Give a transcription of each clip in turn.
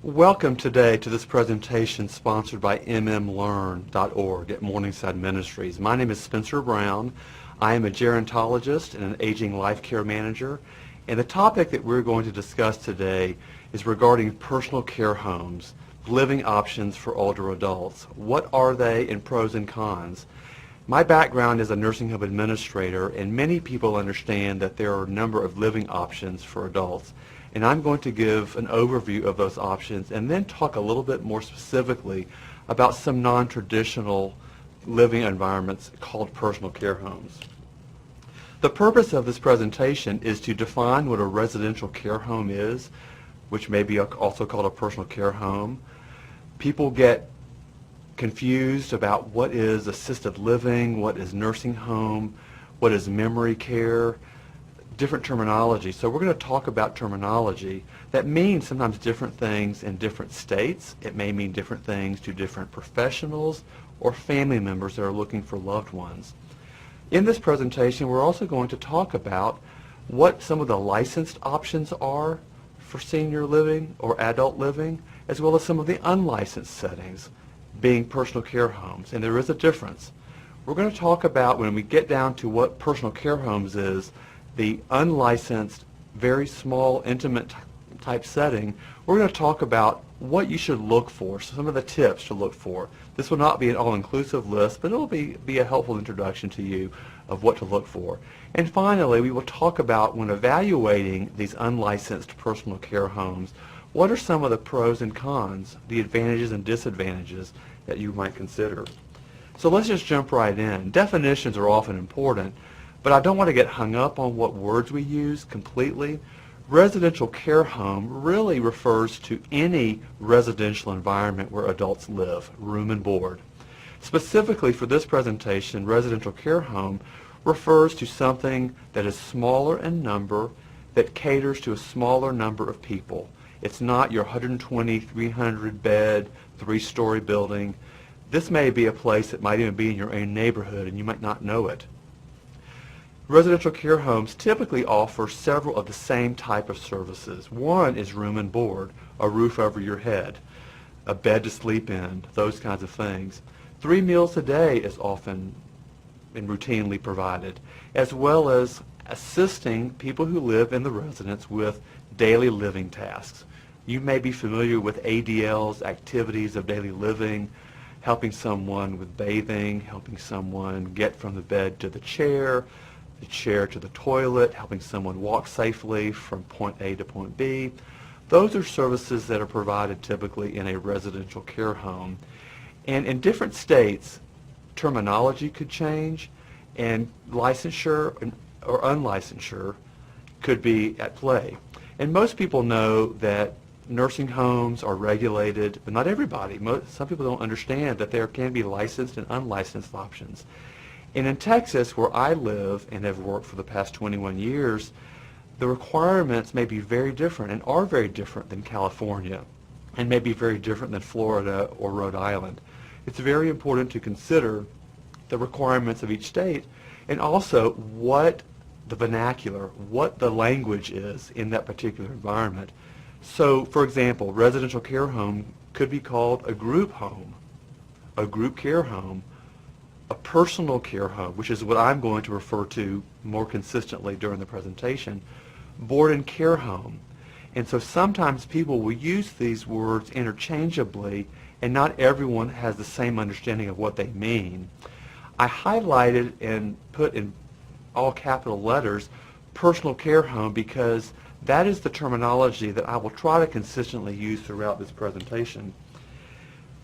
Welcome today to this presentation sponsored by mmlearn.org at Morningside Ministries. My name is Spencer Brown. I am a gerontologist and an aging life care manager, and the topic that we're going to discuss today is regarding personal care homes, living options for older adults. What are they, and pros and cons? My background is a nursing home administrator, and many people understand that there are a number of living options for adults. And I'm going to give an overview of those options and then talk a little bit more specifically about some non-traditional living environments called personal care homes. The purpose of this presentation is to define what a residential care home is, which may be also called a personal care home. People get confused about what is assisted living, what is nursing home, what is memory care, different terminology. So we're going to talk about terminology that means sometimes different things in different states. It may mean different things to different professionals or family members that are looking for loved ones. In this presentation, we're also going to talk about what some of the licensed options are for senior living or adult living, as well as some of the unlicensed settings, being personal care homes. And there is a difference. We're going to talk about, when we get down to what personal care homes is, the unlicensed, very small, intimate type setting, we're going to talk about what you should look for, some of the tips to look for. This will not be an all-inclusive list, but it will be a helpful introduction to you of what to look for. And finally, we will talk about, when evaluating these unlicensed personal care homes, what are some of the pros and cons, the advantages and disadvantages that you might consider. So let's just jump right in. Definitions are often important, but I don't want to get hung up on what words we use completely. Residential care home really refers to any residential environment where adults live, room and board. Specifically for this presentation, residential care home refers to something that is smaller in number, that caters to a smaller number of people. It's not your 120, 300 bed, 3-story building. This may be a place that might even be in your own neighborhood and you might not know it. Residential care homes typically offer several of the same type of services. One is room and board, a roof over your head, a bed to sleep in, those kinds of things. 3 meals a day is often and routinely provided, as well as assisting people who live in the residence with daily living tasks. You may be familiar with ADLs, activities of daily living, helping someone with bathing, helping someone get from the bed to the chair to the toilet, helping someone walk safely from point A to point B. Those are services that are provided typically in a residential care home. And in different states, terminology could change, and licensure or unlicensure could be at play. And most people know that nursing homes are regulated, but not everybody. Some people don't understand that there can be licensed and unlicensed options. And in Texas, where I live and have worked for the past 21 years, the requirements may be very different and are very different than California, and may be very different than Florida or Rhode Island. It's very important to consider the requirements of each state, and also what the vernacular, what the language is in that particular environment. So, for example, residential care home could be called a group home, a group care home, a personal care home, which is what I'm going to refer to more consistently during the presentation, board and care home. And so sometimes people will use these words interchangeably, and not everyone has the same understanding of what they mean. I highlighted and put in all capital letters personal care home because that is the terminology that I will try to consistently use throughout this presentation.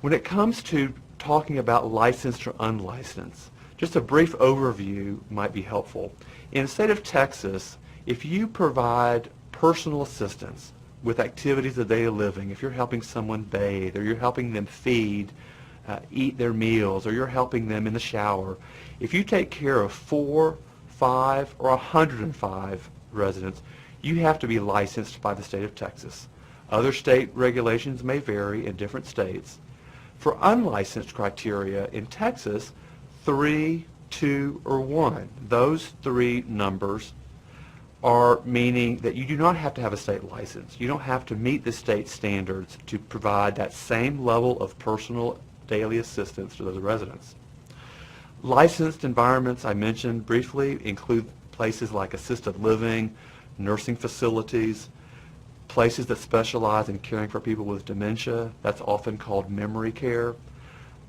When it comes to talking about licensed or unlicensed, just a brief overview might be helpful. In the state of Texas, if you provide personal assistance with activities of daily living, if you're helping someone bathe, or you're helping them feed, eat their meals, or you're helping them in the shower, if you take care of 4, 5, or 105 residents, you have to be licensed by the state of Texas. Other state regulations may vary in different states. For unlicensed criteria in Texas, 3, 2, or 1, those 3 numbers are meaning that you do not have to have a state license. You don't have to meet the state standards to provide that same level of personal daily assistance to those residents. Licensed environments I mentioned briefly include places like assisted living, nursing facilities, places that specialize in caring for people with dementia. That's often called memory care.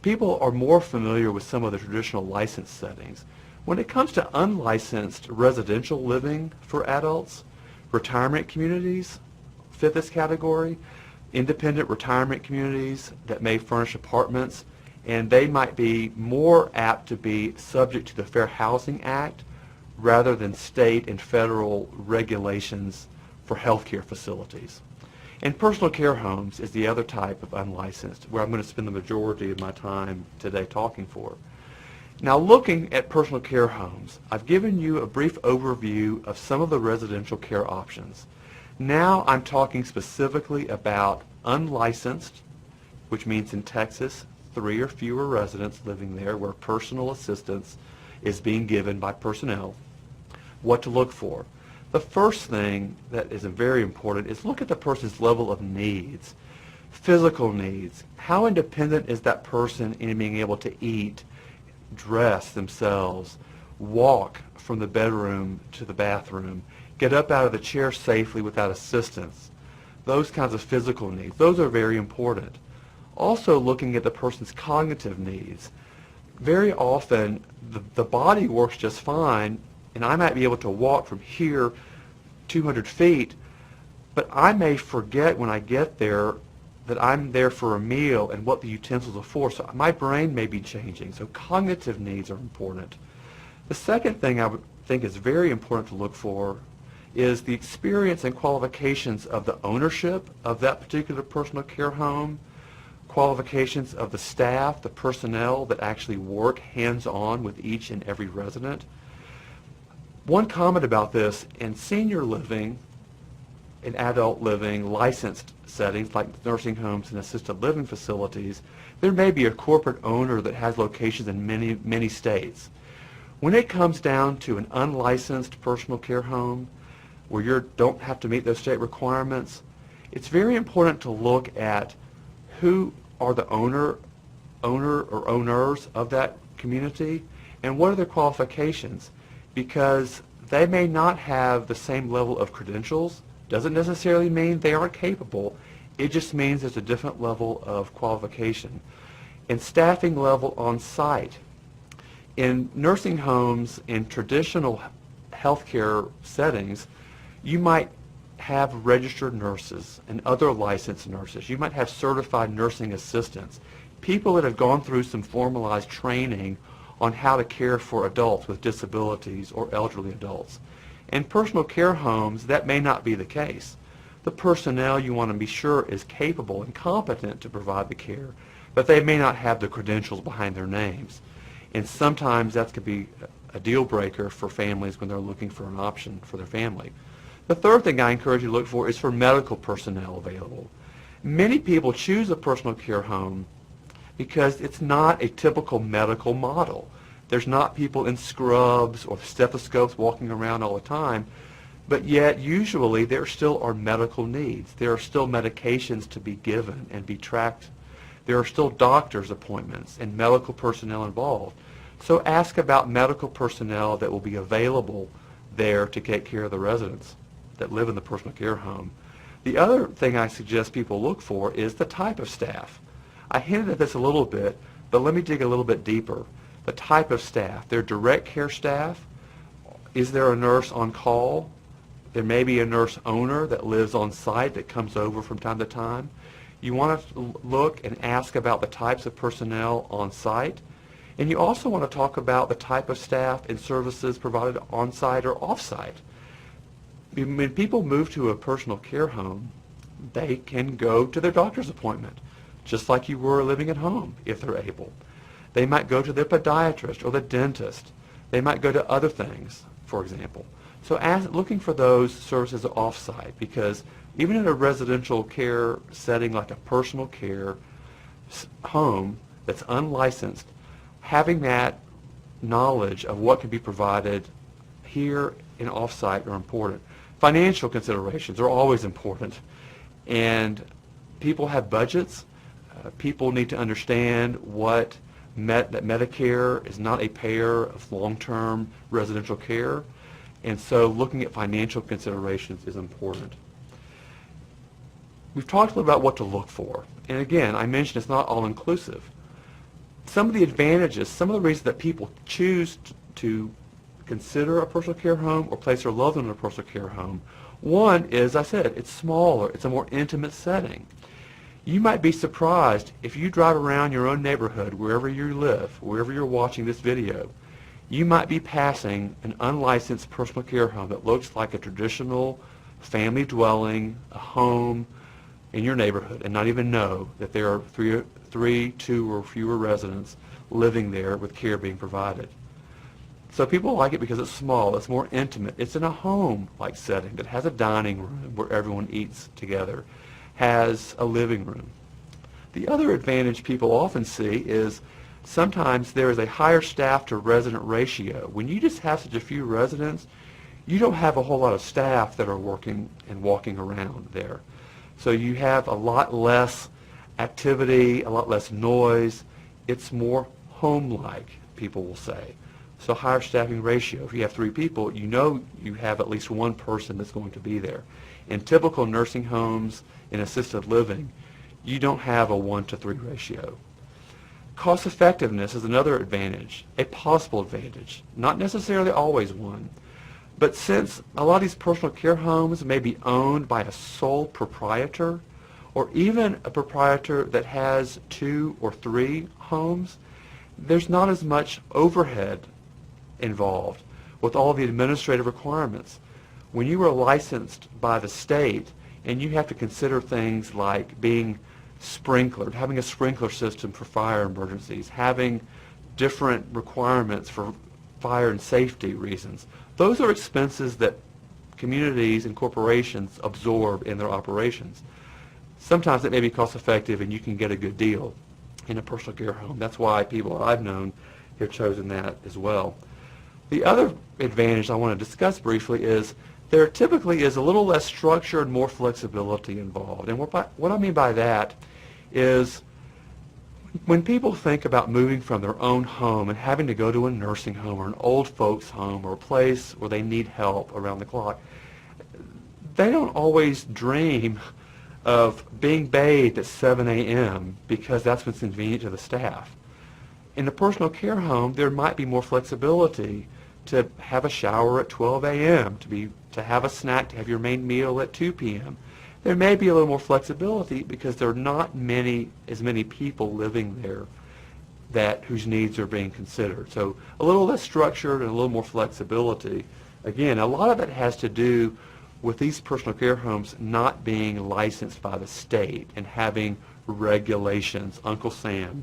People are more familiar with some of the traditional licensed settings. When it comes to unlicensed residential living for adults, retirement communities fit this category, independent retirement communities that may furnish apartments, and they might be more apt to be subject to the Fair Housing Act rather than state and federal regulations for healthcare facilities. And personal care homes is the other type of unlicensed, where I'm going to spend the majority of my time today talking for. Now, looking at personal care homes, I've given you a brief overview of some of the residential care options. Now I'm talking specifically about unlicensed, which means in Texas, 3 or fewer residents living there where personal assistance is being given by personnel. What to look for. The first thing that is very important is look at the person's level of needs. Physical needs. How independent is that person in being able to eat, dress themselves, walk from the bedroom to the bathroom, get up out of the chair safely without assistance? Those kinds of physical needs. Those are very important. Also looking at the person's cognitive needs. Very often the body works just fine, and I might be able to walk from here 200 feet, but I may forget when I get there that I'm there for a meal and what the utensils are for. So my brain may be changing. So cognitive needs are important. The second thing I would think is very important to look for is the experience and qualifications of the ownership of that particular personal care home, qualifications of the staff, the personnel that actually work hands-on with each and every resident. One comment about this: in senior living, in adult living, licensed settings like nursing homes and assisted living facilities, there may be a corporate owner that has locations in many states. When it comes down to an unlicensed personal care home where you don't have to meet those state requirements, it's very important to look at who are the owner or owners of that community and what are their qualifications, because they may not have the same level of credentials. Doesn't necessarily mean they aren't capable. It just means there's a different level of qualification. And staffing level on site. In nursing homes, in traditional healthcare settings, you might have registered nurses and other licensed nurses. You might have certified nursing assistants, people that have gone through some formalized training on how to care for adults with disabilities or elderly adults. In personal care homes, that may not be the case. The personnel you want to be sure is capable and competent to provide the care, but they may not have the credentials behind their names. And sometimes that could be a deal breaker for families when they're looking for an option for their family. The third thing I encourage you to look for is for medical personnel available. Many people choose a personal care home because it's not a typical medical model. There's not people in scrubs or stethoscopes walking around all the time, but yet usually there still are medical needs. There are still medications to be given and be tracked. There are still doctor's appointments and medical personnel involved. So ask about medical personnel that will be available there to take care of the residents that live in the personal care home. The other thing I suggest people look for is the type of staff. I hinted at this a little bit, but let me dig a little bit deeper. The type of staff. Their direct care staff. Is there a nurse on call? There may be a nurse owner that lives on site that comes over from time to time. You want to look and ask about the types of personnel on site. And you also want to talk about the type of staff and services provided on site or off site. When people move to a personal care home, they can go to their doctor's appointment, just like you were living at home if they're able. They might go to their podiatrist or the dentist. They might go to other things, for example. So looking for those services off-site, because even in a residential care setting like a personal care home that's unlicensed, having that knowledge of what can be provided here and off-site are important. Financial considerations are always important. And people have budgets. People need to understand that Medicare is not a payer of long-term residential care. And so looking at financial considerations is important. We've talked a little about what to look for. And again, I mentioned it's not all-inclusive. Some of the advantages, some of the reasons that people choose to consider a personal care home or place their loved one in a personal care home, one is, I said, it's smaller. It's a more intimate setting. You might be surprised if you drive around your own neighborhood, wherever you live, wherever you're watching this video, you might be passing an unlicensed personal care home that looks like a traditional family dwelling, a home in your neighborhood, and not even know that there are three, two, or fewer residents living there with care being provided. So people like it because it's small, it's more intimate. It's in a home-like setting that has a dining room where everyone eats together, has a living room. The other advantage people often see is sometimes there is a higher staff to resident ratio. When you just have such a few residents, you don't have a whole lot of staff that are working and walking around there. So you have a lot less activity, a lot less noise. It's more home-like, people will say. So higher staffing ratio. If you have 3 people, you know you have at least one person that's going to be there. In typical nursing homes, in assisted living, you don't have a 1-to-3 ratio. Cost effectiveness is another advantage, a possible advantage, not necessarily always one. But since a lot of these personal care homes may be owned by a sole proprietor, or even a proprietor that has 2 or 3 homes, there's not as much overhead involved with all the administrative requirements. When you are licensed by the state and you have to consider things like being sprinklered, having a sprinkler system for fire emergencies, having different requirements for fire and safety reasons, those are expenses that communities and corporations absorb in their operations. Sometimes it may be cost effective and you can get a good deal in a personal care home. That's why people I've known have chosen that as well. The other advantage I want to discuss briefly is there typically is a little less structure and more flexibility involved. And what I mean by that is when people think about moving from their own home and having to go to a nursing home or an old folks home or a place where they need help around the clock, they don't always dream of being bathed at 7 a.m. because that's what's convenient to the staff. In a personal care home, there might be more flexibility to have a shower at 12 a.m., to have a snack, to have your main meal at 2 p.m. There may be a little more flexibility because there are not as many people living there whose needs are being considered. So a little less structured and a little more flexibility. Again, a lot of it has to do with these personal care homes not being licensed by the state and having regulations, Uncle Sam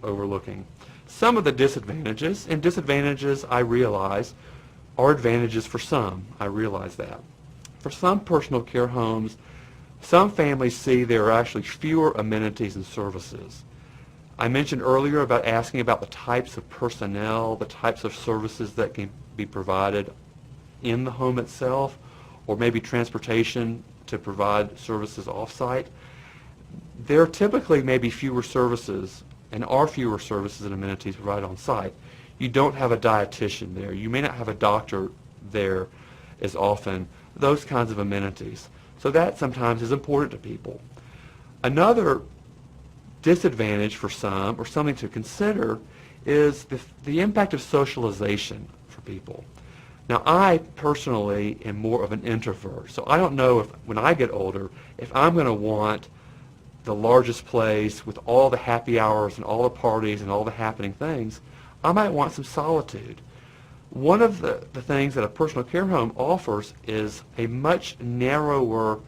overlooking. Some of the disadvantages, and disadvantages I realize are advantages for some. I realize that. For some personal care homes, some families see there are actually fewer amenities and services. I mentioned earlier about asking about the types of personnel, the types of services that can be provided in the home itself, or maybe transportation to provide services off-site. There typically may be fewer services and are fewer services and amenities provided on site. You don't have a dietitian there. You may not have a doctor there as often. Those kinds of amenities. So that sometimes is important to people. Another disadvantage for some, or something to consider, is the impact of socialization for people. Now, I personally am more of an introvert, so I don't know if, when I get older, if I'm going to want the largest place with all the happy hours and all the parties and all the happening things. I might want some solitude. One of the things that a personal care home offers is a much narrower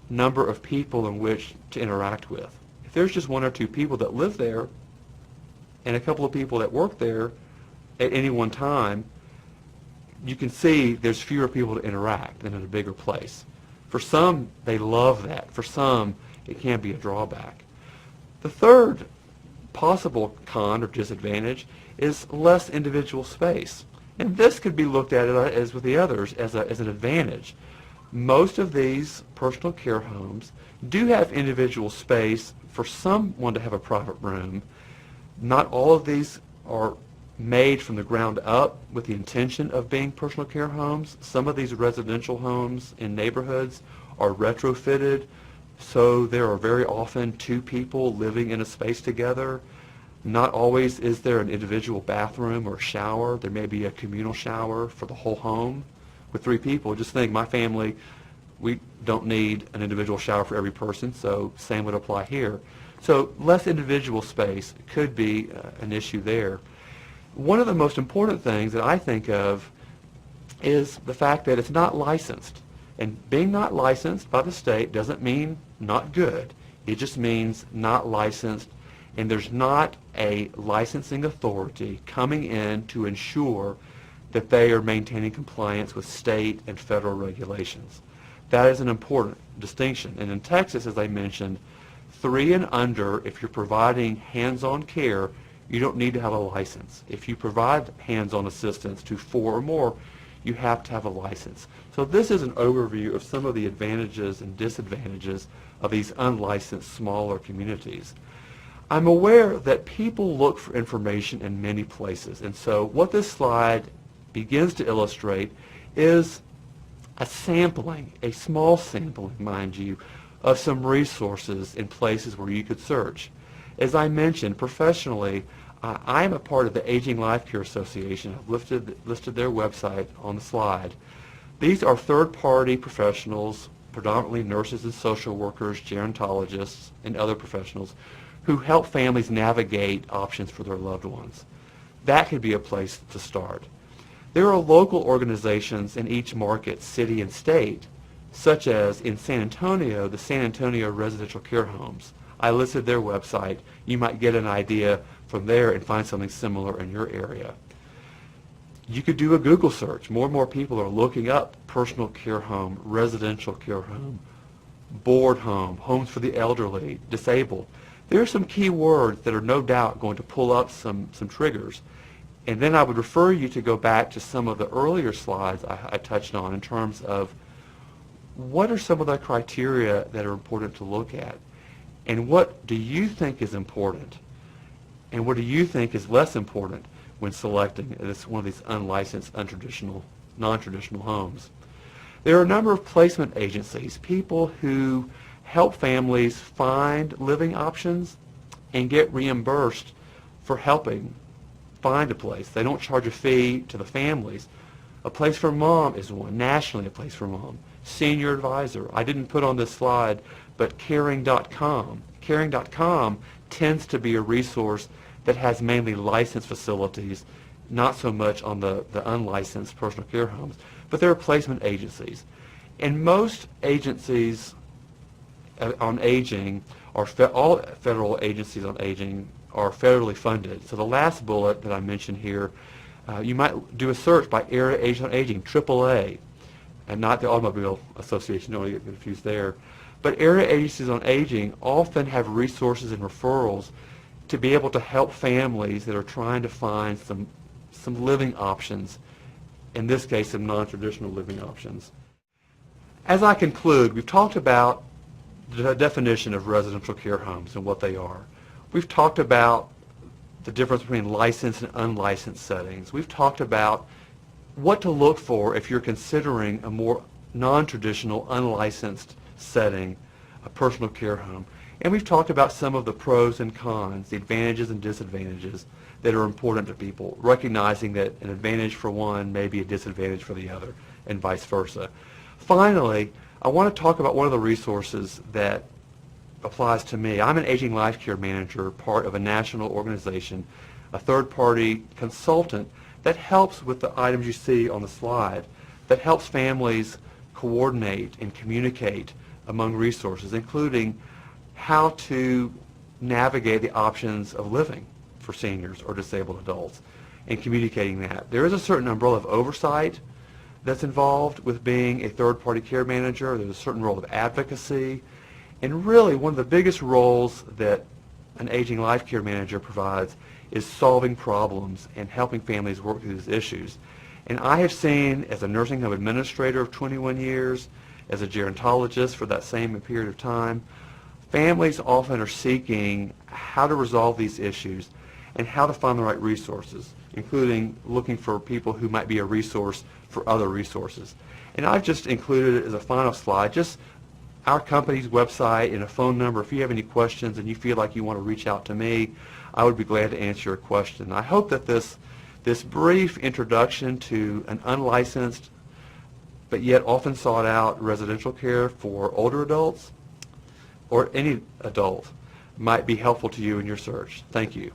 number of people in which to interact with. If there's just 1 or 2 people that live there and a couple of people that work there at any one time, you can see there's fewer people to interact than in a bigger place. For some, they love that. For some, it can be a drawback. The third possible con or disadvantage is less individual space. And this could be looked at as with the others as an advantage. Most of these personal care homes do have individual space for someone to have a private room. Not all of these are made from the ground up with the intention of being personal care homes. Some of these residential homes in neighborhoods are retrofitted, so there are very often two people living in a space together. Not always is there an individual bathroom or shower. There may be a communal shower for the whole home with three people. Just think, my family, we don't need an individual shower for every person, so same would apply here. So less individual space could be an issue there. One of the most important things that I think of is the fact that it's not licensed. And being not licensed by the state doesn't mean not good. It just means not licensed, and there's not a licensing authority coming in to ensure that they are maintaining compliance with state and federal regulations. That is an important distinction. And in Texas, as I mentioned, 3 and under, if you're providing hands-on care, you don't need to have a license. If you provide hands-on assistance to 4 or more, you have to have a license. So this is an overview of some of the advantages and disadvantages of these unlicensed smaller communities. I'm aware that people look for information in many places, and so what this slide begins to illustrate is a sampling, a small sampling, mind you, of some resources in places where you could search. As I mentioned, professionally, I am a part of the Aging Life Care Association. I've listed their website on the slide. These are third-party professionals, predominantly nurses and social workers, gerontologists, and other professionals who help families navigate options for their loved ones. That could be a place to start. There are local organizations in each market, city and state, such as in San Antonio, the San Antonio Residential Care Homes. I listed their website. You might get an idea from there and find something similar in your area. You could do a Google search. More and more people are looking up personal care home, residential care home, board home, homes for the elderly, disabled. There are some key words that are no doubt going to pull up some triggers. And then I would refer you to go back to some of the earlier slides I touched on in terms of what are some of the criteria that are important to look at, and what do you think is important, and what do you think is less important when selecting one of these unlicensed, untraditional, non-traditional homes. There are a number of placement agencies, people who help families find living options and get reimbursed for helping find a place. They don't charge a fee to the families. A Place for Mom is one, nationally A Place for Mom. Senior Advisor, I didn't put on this slide, but caring.com. Caring.com tends to be a resource that has mainly licensed facilities, not so much on the unlicensed personal care homes. But there are placement agencies. And most agencies on aging, all federal agencies on aging, are federally funded. So the last bullet that I mentioned here, you might do a search by Area Agency on Aging, AAA, and not the Automobile Association, don't get confused there. But area agencies on aging often have resources and referrals to be able to help families that are trying to find some living options, in this case some non-traditional living options. As I conclude, we've talked about the definition of residential care homes and what they are. We've talked about the difference between licensed and unlicensed settings. We've talked about what to look for if you're considering a more non-traditional, unlicensed setting, a personal care home. And we've talked about some of the pros and cons, the advantages and disadvantages that are important to people, recognizing that an advantage for one may be a disadvantage for the other, and vice versa. Finally, I want to talk about one of the resources that applies to me. I'm an aging life care manager, part of a national organization, a third-party consultant that helps with the items you see on the slide, that helps families coordinate and communicate among resources, including how to navigate the options of living for seniors or disabled adults, and communicating that. There is a certain umbrella of oversight that's involved with being a third-party care manager. There's a certain role of advocacy, and really one of the biggest roles that an aging life care manager provides is solving problems and helping families work through these issues. And I have seen, as a nursing home administrator of 21 years, as a gerontologist for that same period of time, families often are seeking how to resolve these issues and how to find the right resources, including looking for people who might be a resource for other resources. And I've just included as a final slide just our company's website and a phone number. If you have any questions and you feel like you want to reach out to me, I would be glad to answer your question. I hope that this brief introduction to an unlicensed but yet often sought out residential care for older adults or any adult might be helpful to you in your search. Thank you.